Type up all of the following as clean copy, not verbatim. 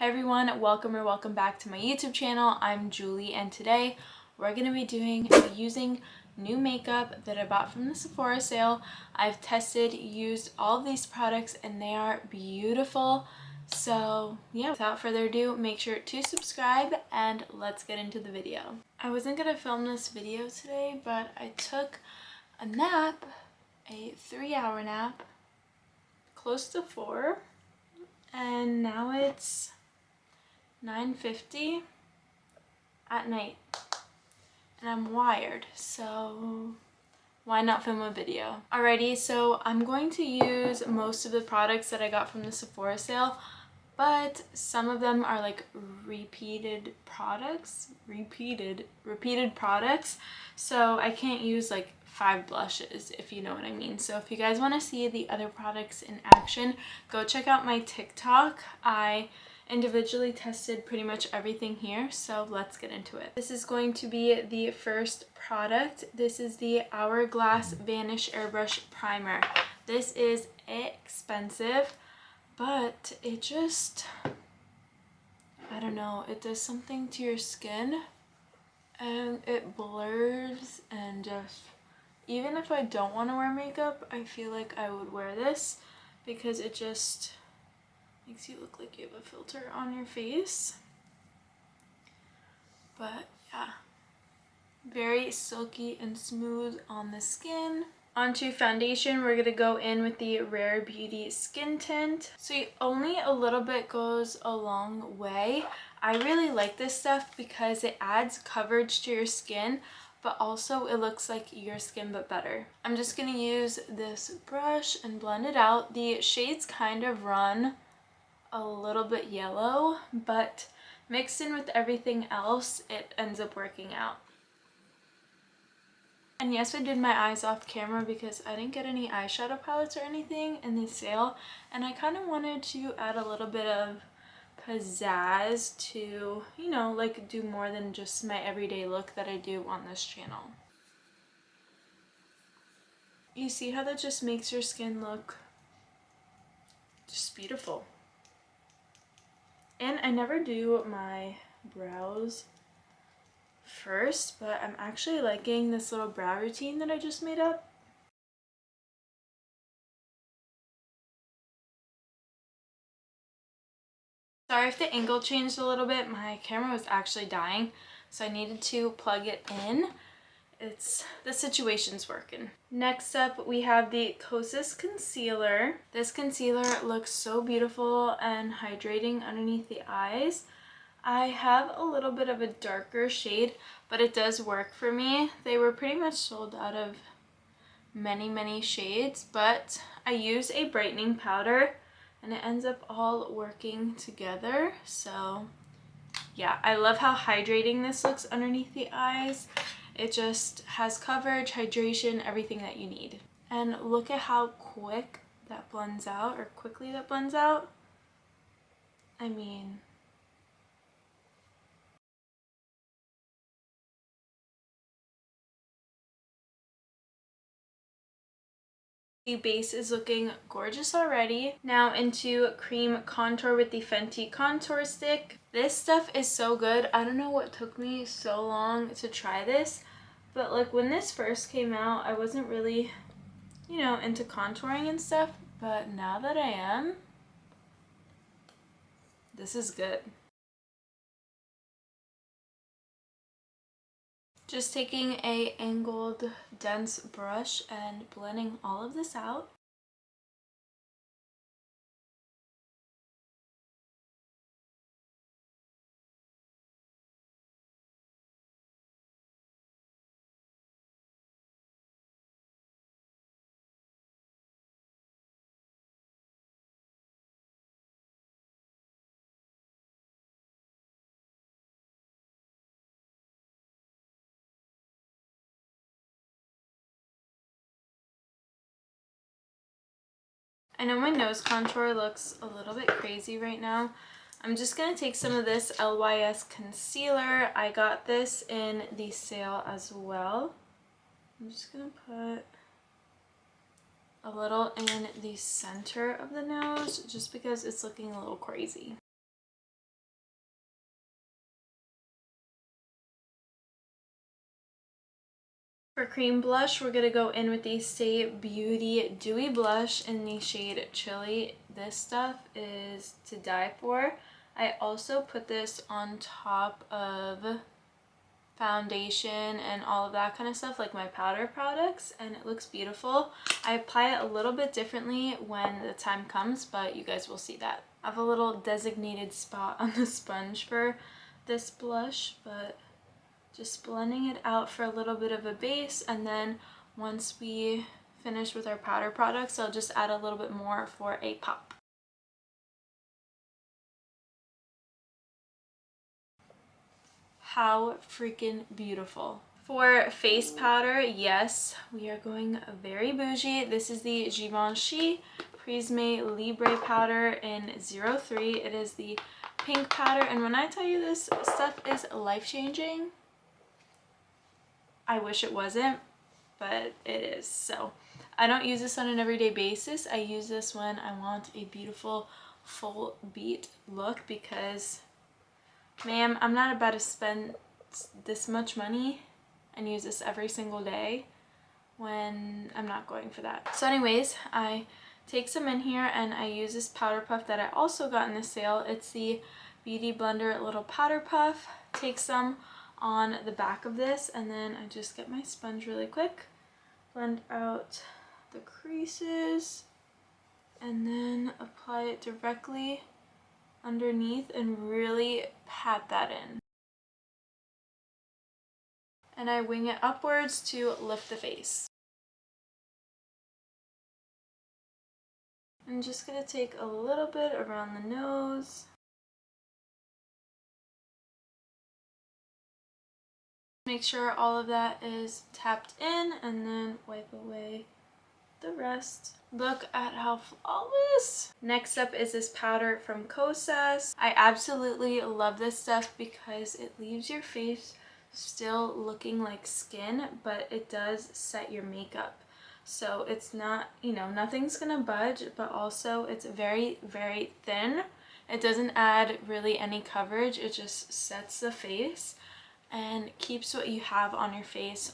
Hi everyone, welcome back to my YouTube channel. I'm Julie and today we're going to be doing using new makeup that I bought from the Sephora sale. I've used all of these products and they are beautiful. So yeah, without further ado, make sure to subscribe and let's get into the video. I wasn't going to film this video today, but I took a nap, a 3-hour nap, close to 4, and now it's 9:50 at night and I'm wired, so why not film a video? Alrighty, so I'm going to use most of the products that I got from the Sephora sale, but some of them are like repeated products, so I can't use like 5 blushes, if you know what I mean. So if you guys want to see the other products in action, go check out my TikTok. I individually tested pretty much everything here, so let's get into it. This is going to be the first product. This is the Hourglass Vanish Airbrush Primer. This is expensive, but it just, I don't know, it does something to your skin and it blurs, and just, even if I don't want to wear makeup, I feel like I would wear this because it just makes you look like you have a filter on your face. But yeah, very silky and smooth on the skin. Onto foundation, we're going to go in with the Rare Beauty Skin Tint. So only a little bit goes a long way. I really like this stuff because it adds coverage to your skin, but also it looks like your skin but better. I'm just going to use this brush and blend it out. The shades kind of run a little bit yellow, but mixed in with everything else, it ends up working out. And yes, I did my eyes off camera because I didn't get any eyeshadow palettes or anything in the sale, and I kind of wanted to add a little bit of pizzazz to, you know, like do more than just my everyday look that I do on this channel. You see how that just makes your skin look just beautiful. And I never do my brows first, but I'm actually liking this little brow routine that I just made up. Sorry if the angle changed a little bit. My camera was actually dying, so I needed to plug it in. The situation's working. Next up, we have the Kosas concealer. This concealer looks so beautiful and hydrating underneath the eyes. I have a little bit of a darker shade, but it does work for me. They were pretty much sold out of many shades, but I use a brightening powder and it ends up all working together. So yeah, I love how hydrating this looks underneath the eyes. It just has coverage, hydration, everything that you need. And look at how quick that blends out, or quickly that blends out. I mean, the base is looking gorgeous already. Now into cream contour with the Fenty contour stick. This stuff is so good. I don't know what took me so long to try this, but like when this first came out, I wasn't really, you know, into contouring and stuff, but now that I am, this is good. Just taking a angled dense brush and blending all of this out. I know my nose contour looks a little bit crazy right now. I'm just going to take some of this LYS concealer. I got this in the sale as well. I'm just going to put a little in the center of the nose just because it's looking a little crazy. For cream blush, we're going to go in with the Stay Beauty Dewy Blush in the shade Chili. This stuff is to die for. I also put this on top of foundation and all of that kind of stuff, like my powder products, and it looks beautiful. I apply it a little bit differently when the time comes, but you guys will see that. I have a little designated spot on the sponge for this blush, but just blending it out for a little bit of a base, and then once we finish with our powder products, I'll just add a little bit more for a pop. How freaking beautiful. For face powder, yes, we are going very bougie. This is the Givenchy Prisme Libre powder in 03. It is the pink powder, and when I tell you this stuff is life-changing, I wish it wasn't, but it is. So I don't use this on an everyday basis. I use this when I want a beautiful full beat look, because ma'am, I'm not about to spend this much money and use this every single day when I'm not going for that. So anyways, I take some in here and I use this powder puff that I also got in the sale. It's the Beauty Blender Little Powder Puff. Take some on the back of this, and then I just get my sponge really quick, blend out the creases, and then apply it directly underneath and really pat that in. And I wing it upwards to lift the face. I'm just going to take a little bit around the nose. Make sure all of that is tapped in, and then wipe away the rest. Look at how flawless. Next up is this powder from Kosas. I absolutely love this stuff because it leaves your face still looking like skin, but it does set your makeup. So it's not, you know, nothing's gonna budge, but also it's very, very thin. It doesn't add really any coverage. It just sets the face and keeps what you have on your face,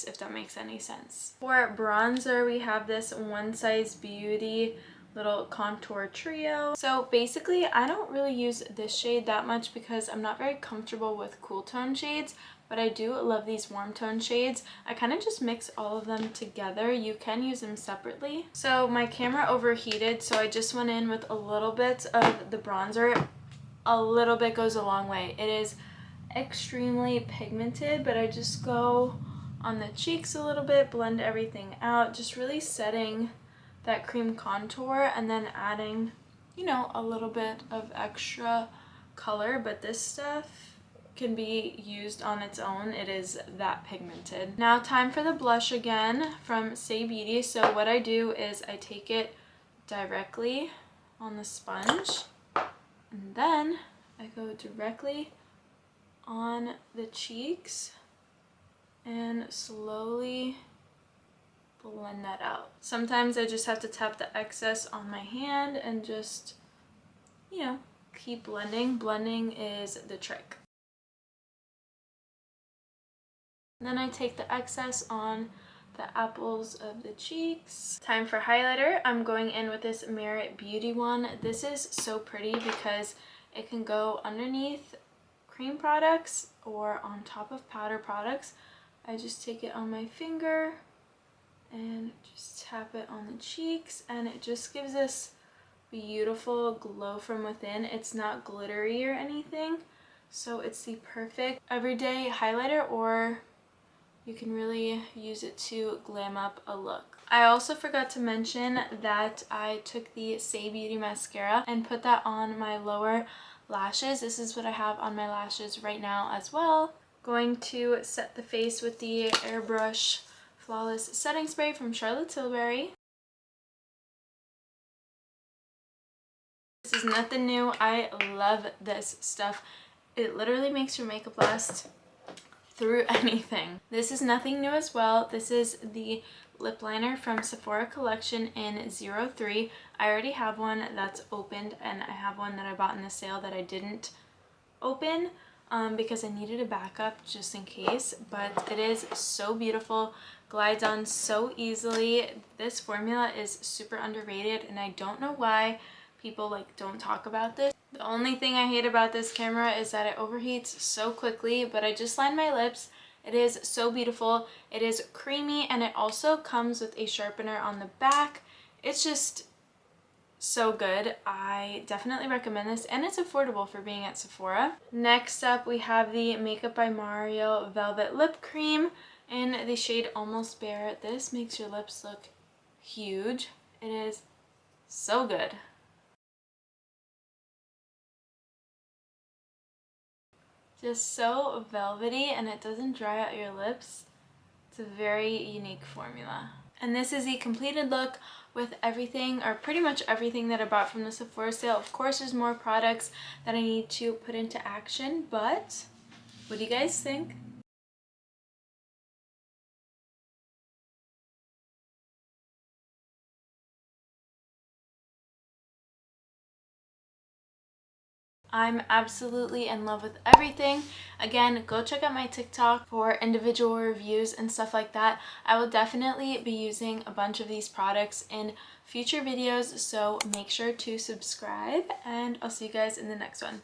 if that makes any sense. For bronzer, we have this One Size Beauty little contour trio. So basically, I don't really use this shade that much because I'm not very comfortable with cool tone shades, but I do love these warm tone shades. I kind of just mix all of them together. You can use them separately. So my camera overheated, so I just went in with a little bit of the bronzer. A little bit goes a long way. It is extremely pigmented, but I just go on the cheeks a little bit, blend everything out, just really setting that cream contour, and then adding, you know, a little bit of extra color. But this stuff can be used on its own. It is that pigmented. Now time for the blush again from Stay Beauty. So what I do is I take it directly on the sponge, and then I go directly on the cheeks and slowly blend that out. Sometimes I just have to tap the excess on my hand and just, you know, keep blending. Blending is the trick. And then I take the excess on the apples of the cheeks. Time for highlighter. I'm going in with this Merit Beauty one. This is so pretty because it can go underneath cream products or on top of powder products. I just take it on my finger and just tap it on the cheeks, and it just gives this beautiful glow from within. It's not glittery or anything, so it's the perfect everyday highlighter, or you can really use it to glam up a look. I also forgot to mention that I took the Stay Beauty mascara and put that on my lower lashes. This is what I have on my lashes right now as well. Going to set the face with the Airbrush Flawless Setting Spray from Charlotte Tilbury. This is nothing new. I love this stuff. It literally makes your makeup last through anything. This is nothing new as well. This is the lip liner from Sephora collection in 03. I already have one that's opened, and I have one that I bought in the sale that I didn't open. because I needed a backup just in case, but it is so beautiful, glides on so easily. This formula is super underrated, and I don't know why people like don't talk about this. The only thing I hate about this camera is that it overheats so quickly, but I just lined my lips. It is so beautiful. It is creamy, and it also comes with a sharpener on the back. It's just so good. I definitely recommend this, and it's affordable for being at Sephora. Next up, we have the Makeup by Mario Velvet Lip Cream in the shade Almost Bare. This makes your lips look huge. It is so good. Just so velvety, and it doesn't dry out your lips. It's a very unique formula. And this is the completed look with everything, or pretty much everything, that I bought from the Sephora sale. Of course, there's more products that I need to put into action, but what do you guys think? I'm absolutely in love with everything. Again, go check out my TikTok for individual reviews and stuff like that. I will definitely be using a bunch of these products in future videos, so make sure to subscribe, and I'll see you guys in the next one.